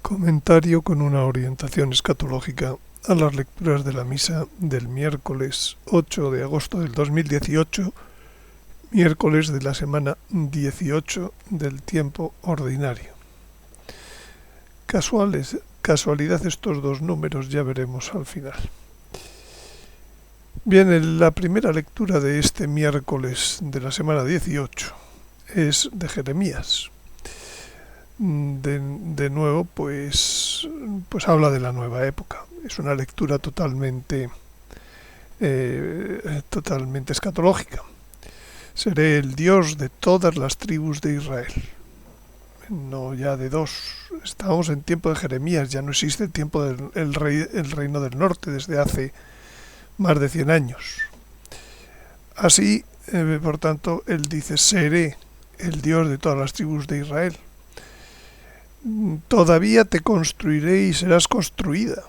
Comentario con una orientación escatológica a las lecturas de la misa del miércoles 8 de agosto del 2018, miércoles de la semana 18 del tiempo ordinario. Casualidad estos dos números, ya veremos al final. Bien, la primera lectura de este miércoles de la semana 18 es de Jeremías. De nuevo, pues habla de la nueva época. Es una lectura totalmente escatológica. Seré el Dios de todas las tribus de Israel. No ya de dos. Estamos en tiempo de Jeremías, ya no existe el tiempo del reino del norte desde hace más de 100 años. Así, por tanto, él dice, seré el Dios de todas las tribus de Israel. Todavía te construiré y serás construida,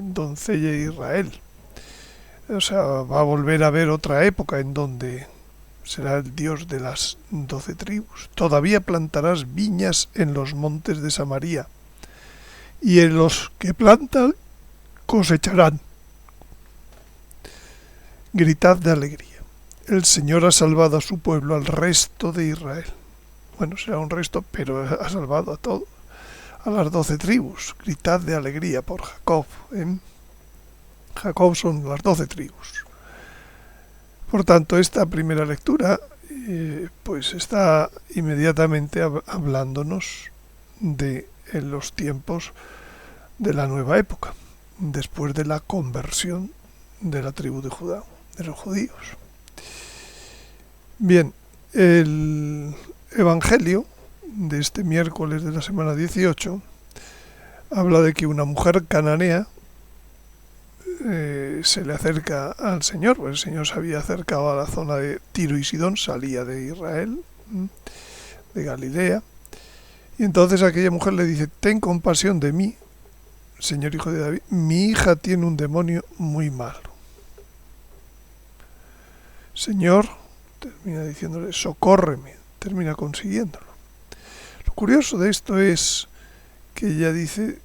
doncella de Israel. O sea, va a volver a haber otra época en donde será el Dios de las 12 tribus. Todavía plantarás viñas en los montes de Samaria, y en los que plantan cosecharán. Gritad de alegría. El Señor ha salvado a su pueblo, al resto de Israel. Bueno, será un resto, pero ha salvado a todos, a las 12 tribus. Gritad de alegría por Jacob. Jacob son las 12 tribus. Por tanto, esta primera lectura pues está inmediatamente hablándonos de los tiempos de la nueva época, después de la conversión de la tribu de Judá, de los judíos. Bien, el Evangelio de este miércoles de la semana 18 habla de que una mujer cananea se le acerca al Señor, pues el Señor se había acercado a la zona de Tiro y Sidón, salía de Israel, de Galilea, y entonces aquella mujer le dice, ten compasión de mí, Señor hijo de David, mi hija tiene un demonio muy malo. Señor, termina diciéndole, socórreme, termina consiguiéndolo. Lo curioso de esto es que ella dice,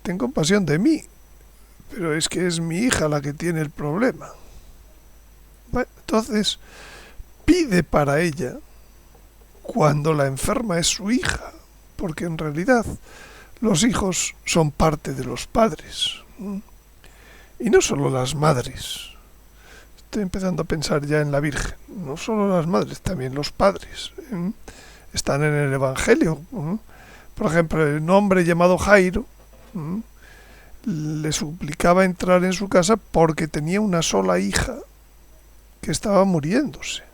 ten compasión de mí, pero es que es mi hija la que tiene el problema. Bueno, entonces pide para ella cuando la enferma es su hija, porque en realidad los hijos son parte de los padres, y no solo las madres. Estoy empezando a pensar ya en la Virgen, no solo las madres, también los padres. Están en el Evangelio. Por ejemplo, un hombre llamado Jairo le suplicaba entrar en su casa porque tenía una sola hija que estaba muriéndose.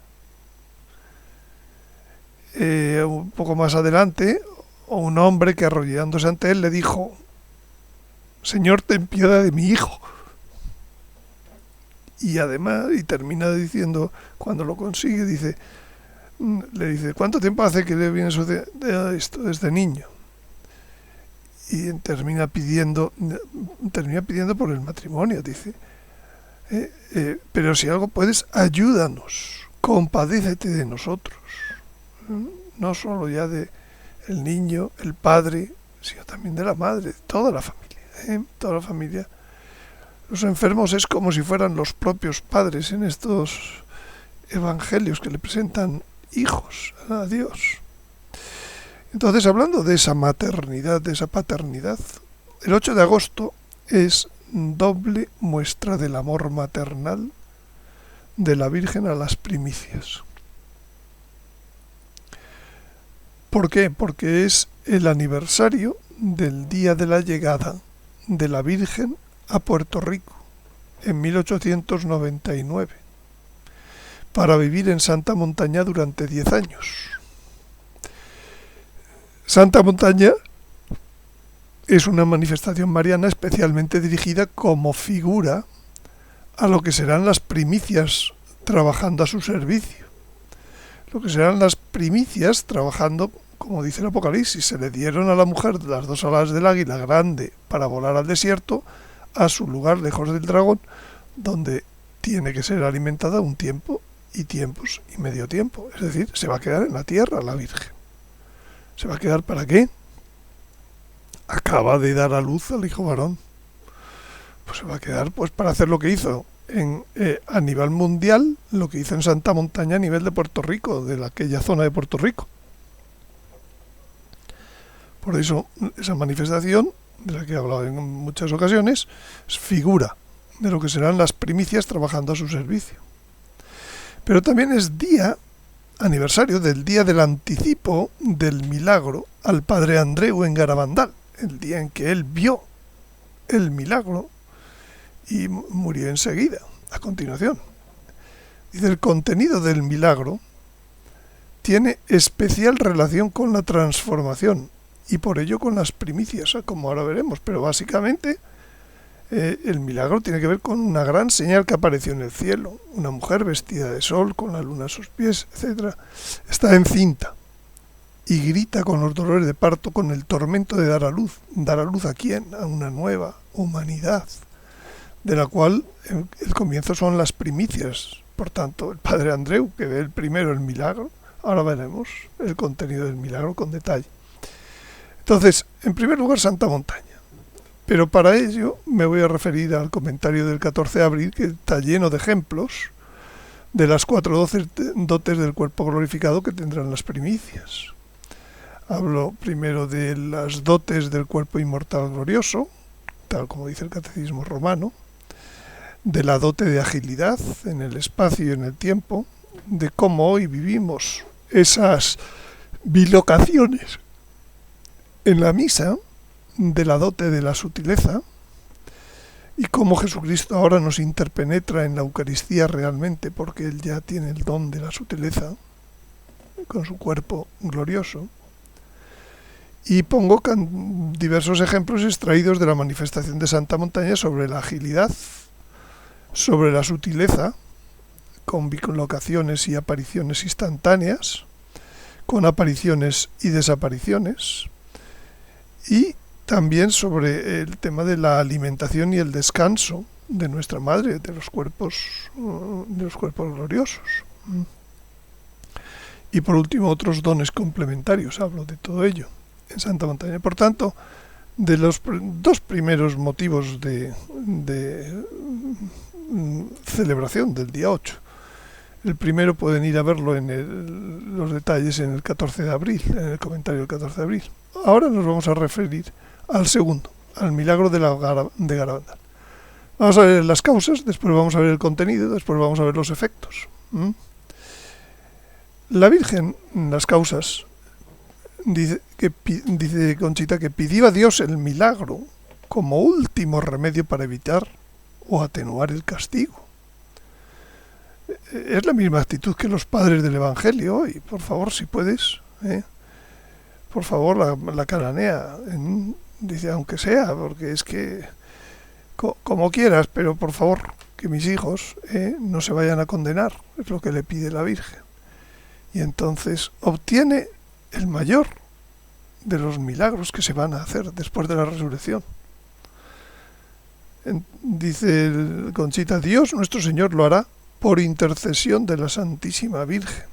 Un poco más adelante, un hombre que arrodillándose ante él le dijo, Señor, ten piedad de mi hijo. Y además, y termina diciendo, cuando lo consigue, le dice, ¿cuánto tiempo hace que le viene sucediendo esto desde niño? Y termina pidiendo por el matrimonio, dice, pero si algo puedes, ayúdanos, compadécete de nosotros. No solo ya de el niño, el padre, sino también de la madre, toda la familia, toda la familia. Los enfermos es como si fueran los propios padres en estos evangelios que le presentan hijos a Dios. Entonces, hablando de esa maternidad, de esa paternidad, el 8 de agosto es doble muestra del amor maternal de la Virgen a las primicias. ¿Por qué? Porque es el aniversario del día de la llegada de la Virgen a Puerto Rico en 1899 para vivir en Santa Montaña durante 10 años. Santa Montaña es una manifestación mariana especialmente dirigida como figura a lo que serán las primicias trabajando a su servicio. Lo que serán las primicias trabajando, como dice el Apocalipsis, se le dieron a la mujer las 2 alas del águila grande para volar al desierto, a su lugar lejos del dragón, donde tiene que ser alimentada un tiempo y tiempos y medio tiempo. Es decir, se va a quedar en la tierra la Virgen. ¿Se va a quedar para qué? acaba de dar a luz al hijo varón. Pues se va a quedar pues para hacer lo que hizo a nivel mundial, lo que hizo en Santa Montaña a nivel de Puerto Rico, de aquella zona de Puerto Rico. Por eso esa manifestación, de la que he hablado en muchas ocasiones, es figura de lo que serán las primicias trabajando a su servicio. Pero también es aniversario del día del anticipo del milagro al padre Andreu en Garabandal, el día en que él vio el milagro y murió enseguida, a continuación. Dice, el contenido del milagro tiene especial relación con la transformación y por ello con las primicias, como ahora veremos, pero básicamente el milagro tiene que ver con una gran señal que apareció en el cielo, una mujer vestida de sol, con la luna a sus pies, etc. Está encinta y grita con los dolores de parto, con el tormento de dar a luz. ¿Dar a luz a quién? A una nueva humanidad, de la cual el comienzo son las primicias. Por tanto, el padre Andreu, que ve el primero el milagro, ahora veremos el contenido del milagro con detalle. Entonces, en primer lugar, Santa Montaña. Pero para ello me voy a referir al comentario del 14 de abril, que está lleno de ejemplos de las 4 dotes del cuerpo glorificado que tendrán las primicias. Hablo primero de las dotes del cuerpo inmortal glorioso, tal como dice el Catecismo Romano, de la dote de agilidad en el espacio y en el tiempo, de cómo hoy vivimos esas bilocaciones en la misa, de la dote de la sutileza, y cómo Jesucristo ahora nos interpenetra en la Eucaristía realmente, porque Él ya tiene el don de la sutileza con su cuerpo glorioso. Y pongo diversos ejemplos extraídos de la manifestación de Santa Montaña sobre la agilidad, sobre la sutileza, con bilocaciones y apariciones instantáneas, con apariciones y desapariciones, y también sobre el tema de la alimentación y el descanso de nuestra Madre, de los cuerpos gloriosos. Y por último, otros dones complementarios, hablo de todo ello en Santa Montaña. Por tanto, de los dos primeros motivos de celebración del día 8. El primero pueden ir a verlo en los detalles en el 14 de abril, en el comentario del 14 de abril. Ahora nos vamos a referir al segundo, al milagro de Garabandal. Vamos a ver las causas, después vamos a ver el contenido, después vamos a ver los efectos. La Virgen, en las causas, dice Conchita que pidió a Dios el milagro como último remedio para evitar o atenuar el castigo. Es la misma actitud que los padres del Evangelio hoy. Por favor, si puedes, por favor, la cananea, dice, aunque sea, porque es que como quieras, pero por favor, que mis hijos no se vayan a condenar, es lo que le pide la Virgen. Y entonces obtiene el mayor de los milagros que se van a hacer después de la resurrección. Dice Conchita, Dios nuestro Señor lo hará por intercesión de la Santísima Virgen.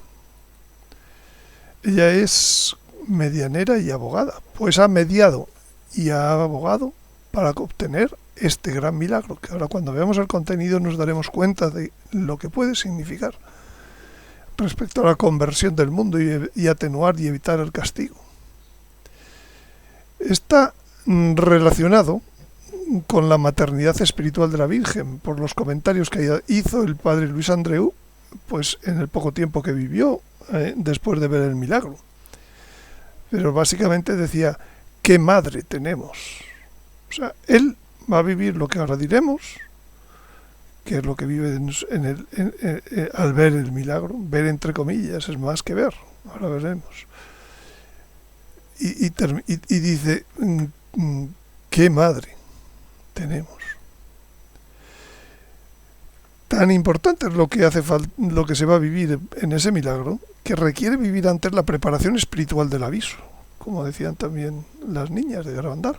Ella es medianera y abogada, pues ha mediado y ha abogado para obtener este gran milagro, que ahora cuando veamos el contenido nos daremos cuenta de lo que puede significar respecto a la conversión del mundo y atenuar y evitar el castigo. Está relacionado con la maternidad espiritual de la Virgen, por los comentarios que hizo el padre Luis Andreu, pues en el poco tiempo que vivió después de ver el milagro. Pero básicamente decía, ¿qué madre tenemos? O sea, él va a vivir lo que ahora diremos, que es lo que vive al ver el milagro. Ver entre comillas es más que ver, ahora veremos. Y dice, ¿qué madre tenemos? Tan importante es lo que lo que se va a vivir en ese milagro, que requiere vivir antes la preparación espiritual del aviso, como decían también las niñas de Garabandal.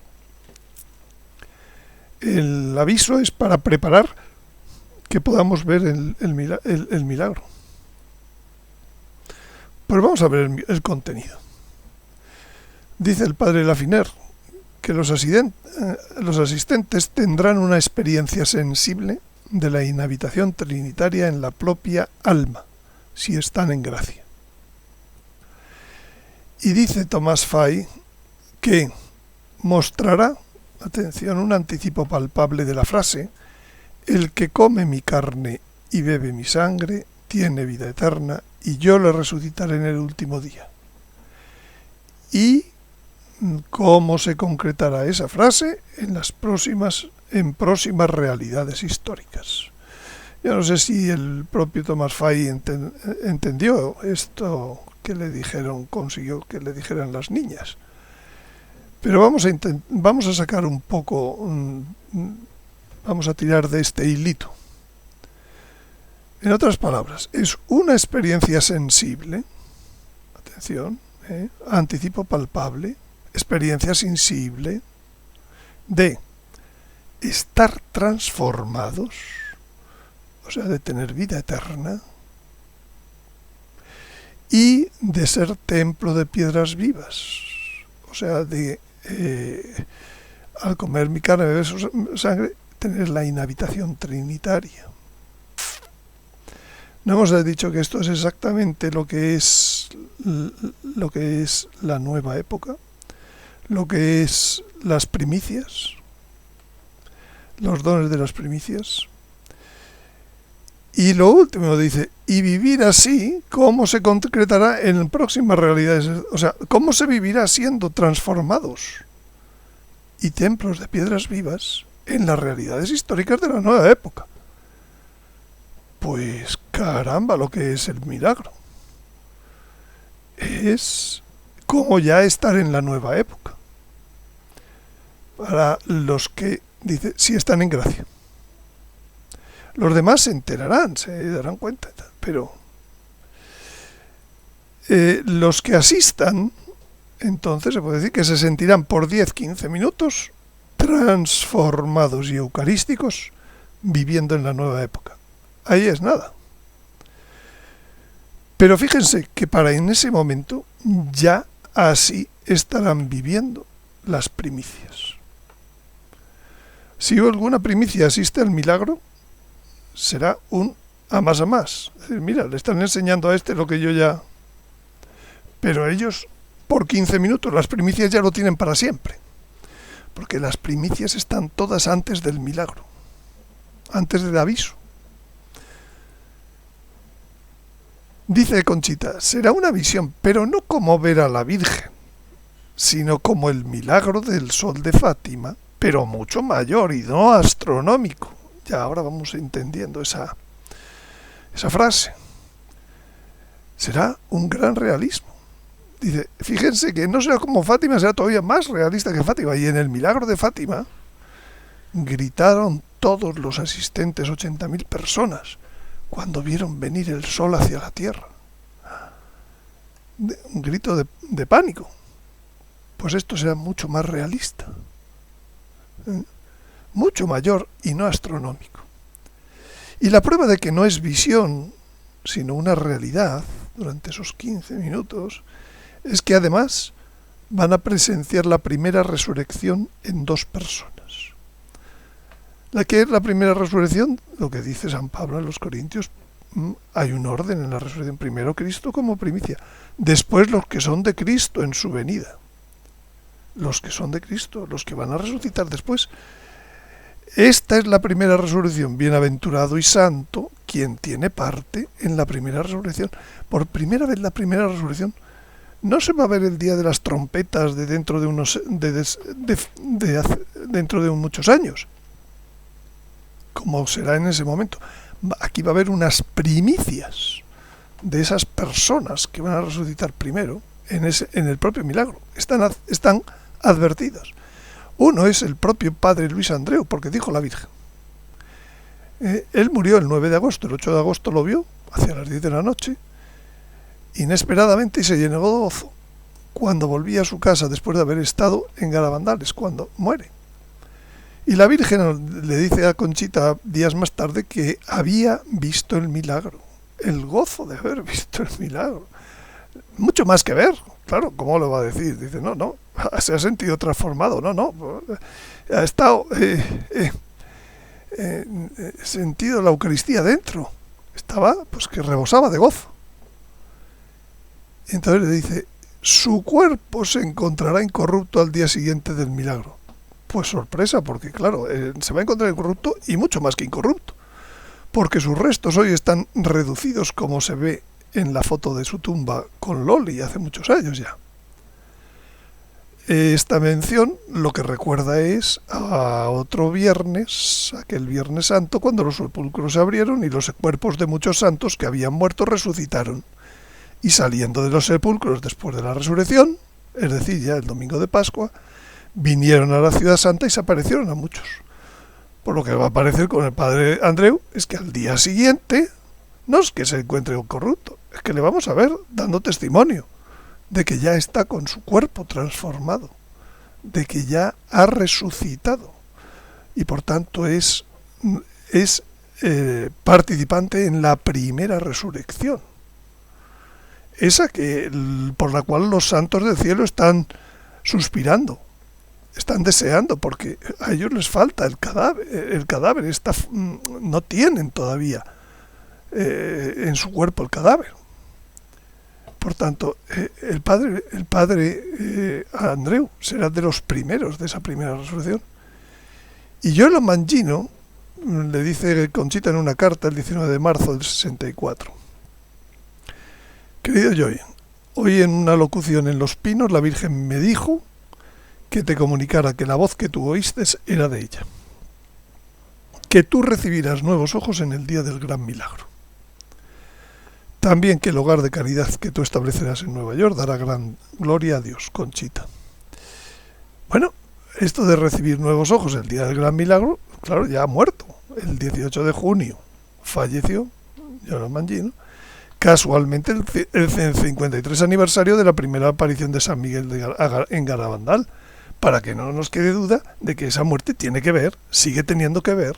El aviso es para preparar que podamos ver el milagro. Pues vamos a ver el contenido. Dice el padre Lafiner que los asistentes tendrán una experiencia sensible de la inhabitación trinitaria en la propia alma, si están en gracia. Y dice Tomás Fay que mostrará, atención, un anticipo palpable de la frase: el que come mi carne y bebe mi sangre tiene vida eterna, y yo le resucitaré en el último día. Y cómo se concretará esa frase en próximas realidades históricas. Yo no sé si el propio Tomás Fay entendió esto que le dijeron, consiguió que le dijeran las niñas. Pero vamos a sacar un poco, vamos a tirar de este hilito. En otras palabras, es una experiencia sensible, atención, anticipo palpable, experiencia sensible de estar transformados, o sea, de tener vida eterna, y de ser templo de piedras vivas, o sea, de al comer mi carne y beber su sangre, tener la inhabitación trinitaria. No hemos dicho que esto es exactamente lo que es la nueva época, lo que es las primicias, los dones de las primicias. Y lo último dice, y vivir así, ¿cómo se concretará en próximas realidades? O sea, ¿cómo se vivirá siendo transformados y templos de piedras vivas en las realidades históricas de la nueva época? Pues caramba, lo que es el milagro. Es como ya estar en la nueva época. Para los que, dice, sí están en gracia. Los demás se enterarán, se darán cuenta, pero los que asistan, entonces se puede decir que se sentirán por 10-15 minutos transformados y eucarísticos viviendo en la nueva época. Ahí es nada. Pero fíjense que para en ese momento ya así estarán viviendo las primicias. Si alguna primicia asiste al milagro, será un a más a más. Es decir, mira, le están enseñando a este lo que yo ya... Pero ellos, por 15 minutos, las primicias ya lo tienen para siempre. Porque las primicias están todas antes del milagro, antes del aviso. Dice Conchita, será una visión, pero no como ver a la Virgen, sino como el milagro del sol de Fátima, pero mucho mayor y no astronómico. Ya ahora vamos entendiendo esa frase. Será un gran realismo. Dice, fíjense que no será como Fátima, será todavía más realista que Fátima. Y en el milagro de Fátima gritaron todos los asistentes, 80.000 personas, cuando vieron venir el sol hacia la tierra. Un grito de pánico. Pues esto será mucho más realista. Mucho mayor y no astronómico. Y la prueba de que no es visión, sino una realidad, durante esos 15 minutos, es que además van a presenciar la primera resurrección en 2 personas. La que es la primera resurrección, lo que dice San Pablo en los Corintios, hay un orden en la resurrección. Primero Cristo como primicia, después los que son de Cristo en su venida. Los que son de Cristo, los que van a resucitar después. Esta es la primera resurrección. Bienaventurado y santo quien tiene parte en la primera resurrección. Por primera vez la primera resurrección no se va a ver el día de las trompetas de dentro de dentro de muchos años, como será en ese momento. Aquí va a haber unas primicias de esas personas que van a resucitar primero en el propio milagro. Están advertidas. Uno es el propio padre Luis Andreu, porque dijo la Virgen. Él murió el 9 de agosto, el 8 de agosto lo vio, hacia las 10 de la noche, inesperadamente, y se llenó de gozo cuando volvía a su casa después de haber estado en Garabandales, cuando muere. Y la Virgen le dice a Conchita días más tarde que había visto el milagro, el gozo de haber visto el milagro. Mucho más que ver, claro, ¿cómo lo va a decir? Dice, no, se ha sentido transformado. No, no, ha estado sentido la Eucaristía dentro. Estaba, pues que rebosaba de gozo. Y entonces le dice, su cuerpo se encontrará incorrupto al día siguiente del milagro. Pues sorpresa, porque claro, se va a encontrar incorrupto y mucho más que incorrupto. Porque sus restos hoy están reducidos como se ve en la foto de su tumba con Loli hace muchos años ya. Esta mención lo que recuerda es a otro viernes, aquel Viernes Santo, cuando los sepulcros se abrieron y los cuerpos de muchos santos que habían muerto resucitaron. Y saliendo de los sepulcros después de la resurrección, es decir, ya el domingo de Pascua, vinieron a la ciudad santa y se aparecieron a muchos. Por lo que va a aparecer con el padre Andreu es que al día siguiente no es que se encuentre incorrupto, es que le vamos a ver dando testimonio de que ya está con su cuerpo transformado, de que ya ha resucitado y por tanto es participante en la primera resurrección, esa que por la cual los santos del cielo están suspirando, están deseando, porque a ellos les falta el cadáver está, no tienen todavía en su cuerpo el cadáver. Por tanto, el padre Andreu será de los primeros de esa primera resurrección. Y Giolo Mangino le dice Conchita en una carta el 19 de marzo del 64. Querido Joy, hoy en una locución en Los Pinos la Virgen me dijo que te comunicara que la voz que tú oíste era de ella. Que tú recibirás nuevos ojos en el día del gran milagro. También que el hogar de caridad que tú establecerás en Nueva York dará gran gloria a Dios, Conchita. Bueno, esto de recibir nuevos ojos el día del gran milagro, claro, ya ha muerto. El 18 de junio falleció Giolo Mangino. Casualmente el 53 aniversario de la primera aparición de San Miguel en Garabandal, para que no nos quede duda de que esa muerte tiene que ver, sigue teniendo que ver,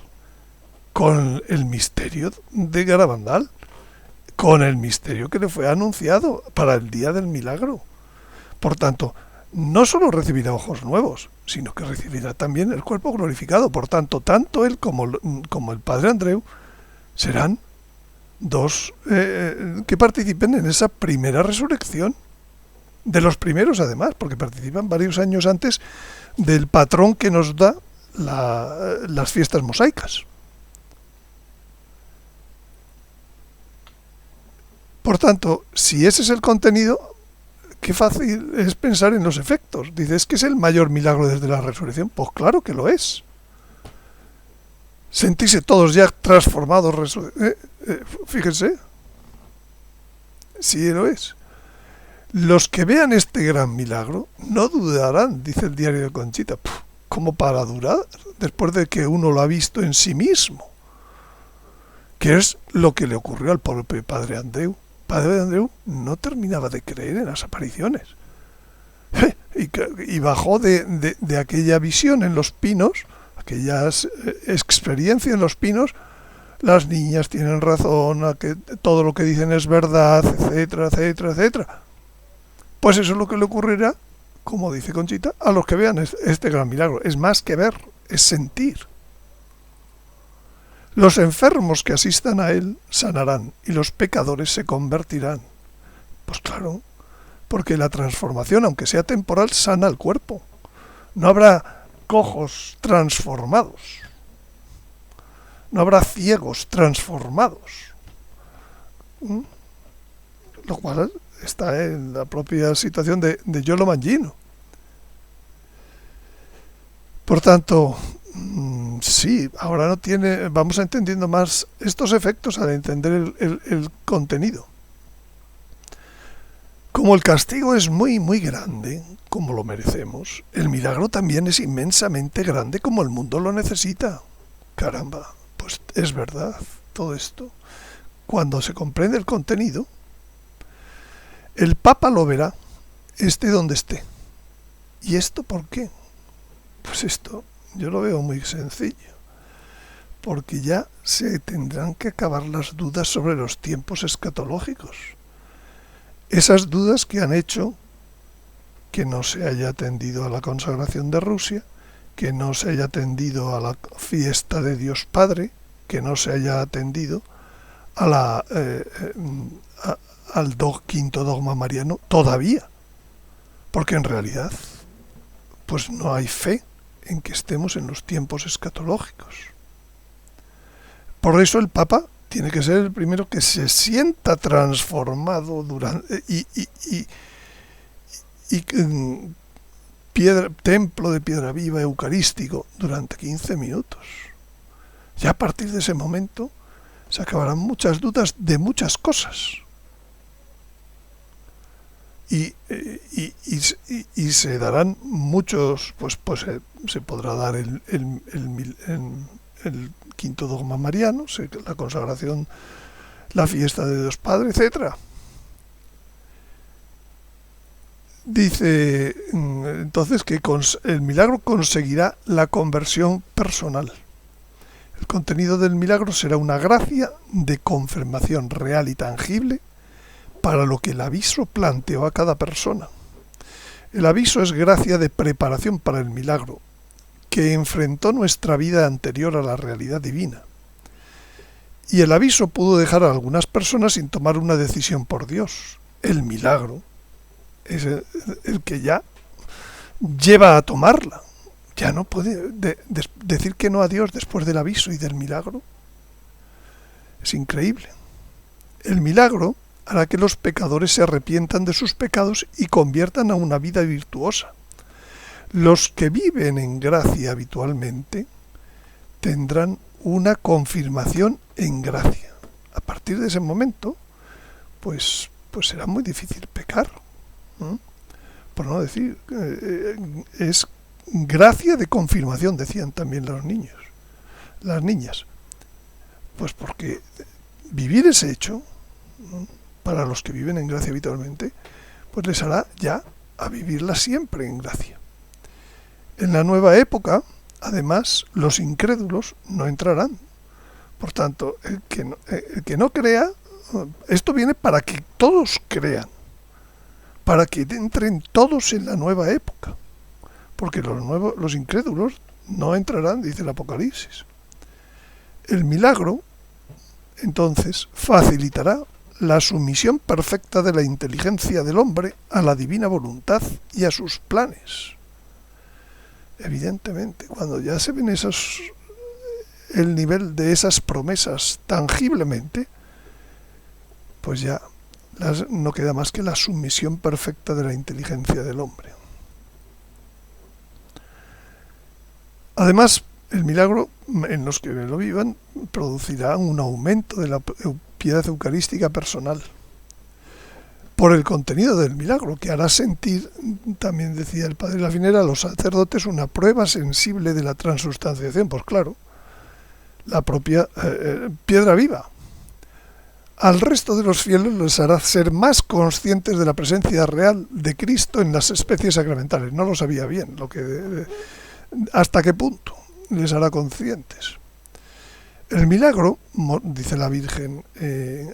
con el misterio de Garabandal, con el misterio que le fue anunciado para el día del milagro. Por tanto, no solo recibirá ojos nuevos, sino que recibirá también el cuerpo glorificado. Por tanto, tanto él como el padre Andreu serán dos que participen en esa primera resurrección, de los primeros además, porque participan varios años antes del patrón que nos da las fiestas mosaicas. Por tanto, si ese es el contenido, qué fácil es pensar en los efectos. Dices que es el mayor milagro desde la resurrección. Pues claro que lo es. Sentirse todos ya transformados, fíjense, sí lo es. Los que vean este gran milagro no dudarán, dice el diario de Conchita, ¿cómo para durar después de que uno lo ha visto en sí mismo? Que es lo que le ocurrió al propio padre Andreu. Padre Andreu no terminaba de creer en las apariciones y bajó de aquella visión en Los Pinos, aquellas experiencias en Los Pinos. Las niñas tienen razón, a que todo lo que dicen es verdad, etcétera, etcétera, etcétera. Pues eso es lo que le ocurrirá, como dice Conchita, a los que vean este gran milagro. Es más que ver, es sentir. Los enfermos que asistan a él sanarán y los pecadores se convertirán. Pues claro, porque la transformación, aunque sea temporal, sana el cuerpo. No habrá cojos transformados. No habrá ciegos transformados. Lo cual está en la propia situación de Giolo Mangino. Por tanto, sí, ahora no tiene, vamos entendiendo más estos efectos al entender el contenido. Como el castigo es muy, muy grande, como lo merecemos, el milagro también es inmensamente grande como el mundo lo necesita. Caramba, pues es verdad todo esto. Cuando se comprende el contenido, el Papa lo verá, esté donde esté. ¿Y esto por qué? Pues esto yo lo veo muy sencillo, porque ya se tendrán que acabar las dudas sobre los tiempos escatológicos. Esas dudas que han hecho que no se haya atendido a la consagración de Rusia, que no se haya atendido a la fiesta de Dios Padre, que no se haya atendido a al quinto dogma mariano todavía, porque en realidad pues no hay fe en que estemos en los tiempos escatológicos. Por eso el Papa tiene que ser el primero que se sienta transformado durante templo de piedra viva eucarístico durante 15 minutos. Ya a partir de ese momento se acabarán muchas dudas de muchas cosas. Y se darán muchos, se podrá dar el quinto dogma mariano, la consagración, la fiesta de Dios Padre, etcétera. Dice entonces que el milagro conseguirá la conversión personal. El contenido del milagro será una gracia de confirmación real y tangible para lo que el aviso planteó a cada persona. El aviso es gracia de preparación para el milagro, que enfrentó nuestra vida anterior a la realidad divina. Y el aviso pudo dejar a algunas personas sin tomar una decisión por Dios. El milagro es el que ya lleva a tomarla. Ya no puede decir que no a Dios después del aviso y del milagro. Es increíble. El milagro hará que los pecadores se arrepientan de sus pecados y conviertan a una vida virtuosa. Los que viven en gracia habitualmente tendrán una confirmación en gracia. A partir de ese momento, pues será muy difícil pecar. Por no decir, es gracia de confirmación, decían también los niños, las niñas. Pues porque vivir ese hecho, para los que viven en gracia habitualmente, pues les hará ya a vivirla siempre en gracia. En la nueva época, además, los incrédulos no entrarán. Por tanto, el que no crea, esto viene para que todos crean, para que entren todos en la nueva época, porque los incrédulos no entrarán, dice el Apocalipsis. El milagro, entonces, facilitará la sumisión perfecta de la inteligencia del hombre a la divina voluntad y a sus planes. Evidentemente, cuando ya se ven el nivel de esas promesas tangiblemente, pues ya no queda más que la sumisión perfecta de la inteligencia del hombre. Además, el milagro en los que lo vivan producirá un aumento de la piedad eucarística personal por el contenido del milagro, que hará sentir, también decía el padre Lafinera, a los sacerdotes una prueba sensible de la transustanciación. Pues claro, la propia piedra viva. Al resto de los fieles les hará ser más conscientes de la presencia real de Cristo en las especies sacramentales. No lo sabía bien, hasta qué punto les hará conscientes. El milagro, dice la Virgen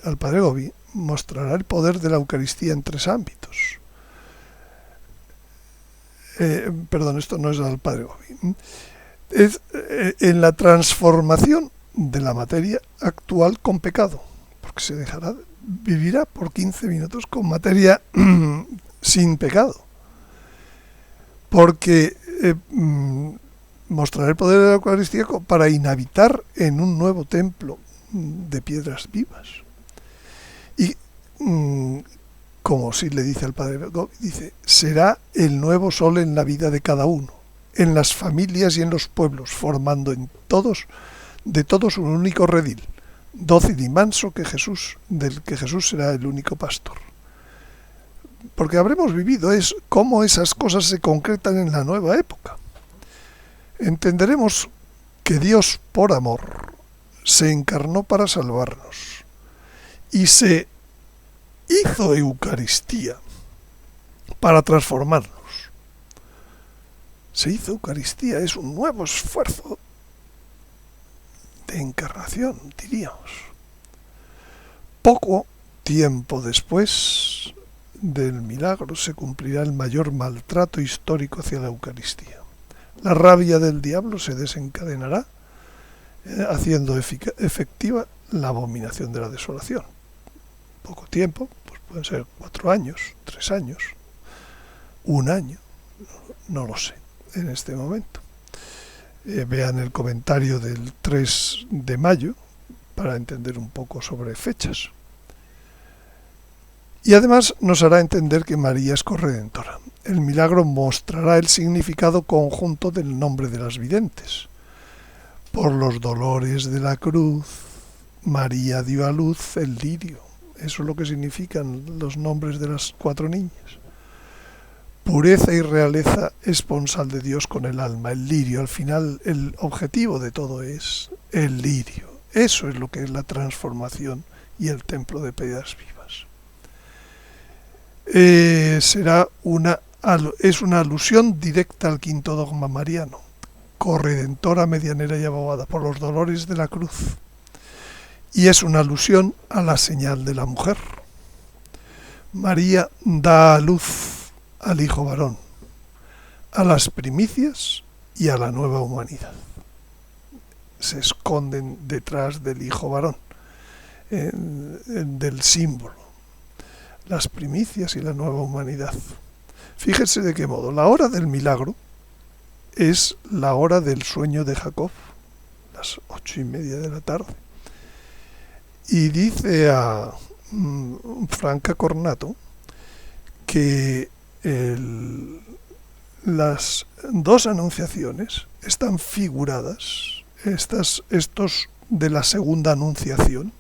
al padre Gobi, mostrará el poder de la Eucaristía en 3 ámbitos. Esto no es al padre Gobi. Es en la transformación de la materia actual con pecado, porque vivirá por 15 minutos con materia sin pecado. Porque mostrará el poder de la Eucaristía para inhabitar en un nuevo templo de piedras vivas. Y como si le dice al padre Gobi, dice, será el nuevo sol en la vida de cada uno, en las familias y en los pueblos, formando de todos un único redil, dócil y manso del que Jesús será el único pastor. Porque habremos vivido cómo esas cosas se concretan en la nueva época. Entenderemos que Dios, por amor, se encarnó para salvarnos y se hizo Eucaristía para transformarnos. Se hizo Eucaristía, es un nuevo esfuerzo de encarnación, diríamos. Poco tiempo después del milagro se cumplirá el mayor maltrato histórico hacia la Eucaristía. La rabia del diablo se desencadenará haciendo efectiva la abominación de la desolación. Poco tiempo, pues pueden ser 4 años, 3 años, 1 año, no lo sé en este momento. Vean el comentario del 3 de mayo para entender un poco sobre fechas. Y además nos hará entender que María es corredentora. El milagro mostrará el significado conjunto del nombre de las videntes. Por los dolores de la cruz, María dio a luz el lirio. Eso es lo que significan los nombres de las 4 niñas. Pureza y realeza esponsal de Dios con el alma, el lirio. Al final el objetivo de todo es el lirio. Eso es lo que es la transformación y el templo de Piedras Vivas. Es una alusión directa al quinto dogma mariano, corredentora, medianera y abogada por los dolores de la cruz. Y es una alusión a la señal de la mujer. María da a luz al hijo varón, a las primicias y a la nueva humanidad. Se esconden detrás del hijo varón, del símbolo. Las primicias y la nueva humanidad. Fíjense de qué modo. La hora del milagro es la hora del sueño de Jacob, las 8:30 de la tarde. Y dice a Franca Cornato que las 2 anunciaciones están figuradas, estos de la segunda anunciación,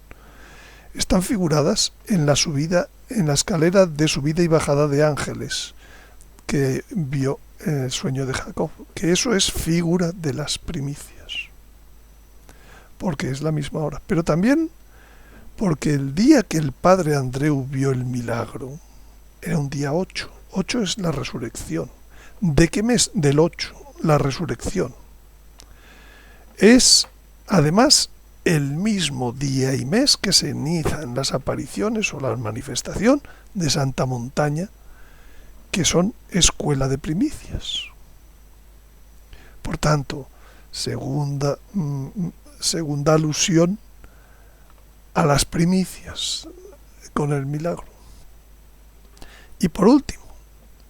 están figuradas en la subida, en la escalera de subida y bajada de ángeles que vio en el sueño de Jacob, que eso es figura de las primicias, porque es la misma hora. Pero también porque el día que el padre Andreu vio el milagro era un día 8. 8 es la resurrección. ¿De qué mes? Del 8, la resurrección. Es, además, el mismo día y mes que se inician las apariciones o la manifestación de Santa Montaña, que son escuela de primicias. Por tanto, segunda alusión a las primicias con el milagro. Y por último,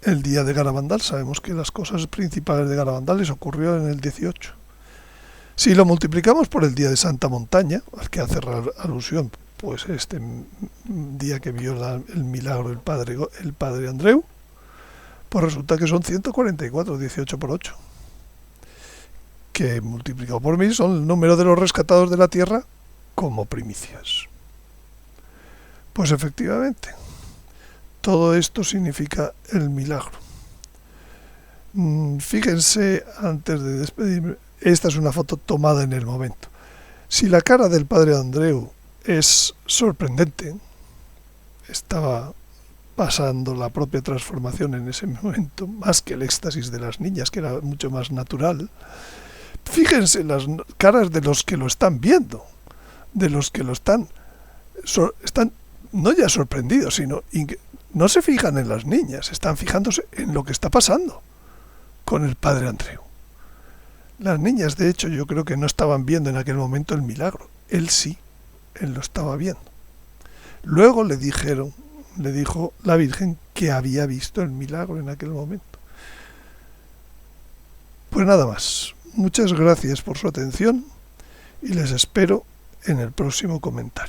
el día de Garabandal. Sabemos que las cosas principales de Garabandal les ocurrió en el 18. Si lo multiplicamos por el día de Santa Montaña, al que hace alusión, pues este día que vio el milagro el padre Andreu, pues resulta que son 144, 18 por 8. Que multiplicado por 1000 son el número de los rescatados de la tierra como primicias. Pues efectivamente, todo esto significa el milagro. Fíjense, antes de despedirme, esta es una foto tomada en el momento. Si la cara del padre Andreu es sorprendente, estaba pasando la propia transformación en ese momento, más que el éxtasis de las niñas, que era mucho más natural. Fíjense las caras de los que lo están viendo, de los que lo están no ya sorprendidos, sino no se fijan en las niñas, están fijándose en lo que está pasando con el padre Andreu. Las niñas, de hecho, yo creo que no estaban viendo en aquel momento el milagro. Él sí, él lo estaba viendo. Luego le dijo la Virgen que había visto el milagro en aquel momento. Pues nada más. Muchas gracias por su atención y les espero en el próximo comentario.